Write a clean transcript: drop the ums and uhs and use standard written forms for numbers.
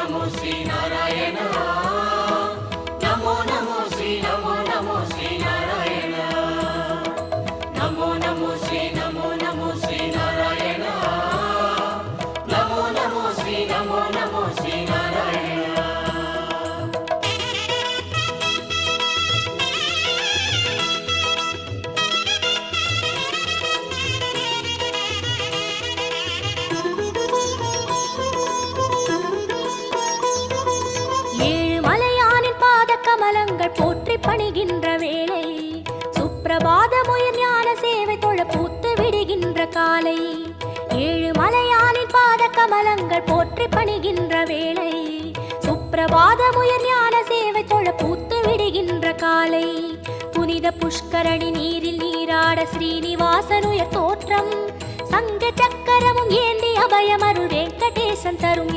नमो श्री नारायण नमो नमो श्री नमो नमो श्री नारायण नमो नमो श्री नारायण नमो नमो श्री नारायण போற்றி பணிகின்ற வேளை சுப்பிரபாதமுயர் ஞான சேவை தொழ பூத்து விடுகின்ற காலை ஏழு மலையானின் பாத கமலங்கள் போற்றி பணிகின்ற வேளை சுப்பிரபாதமுயர் ஞான சேவை தொழ பூத்து விடுகின்ற காலை புனித புஷ்கரணி நீரில் நீராட ஸ்ரீனிவாசனுயர் தோற்றம் சங்க சக்கரமும் ஏந்தி அபயமருள் வெங்கடேசன் தரும்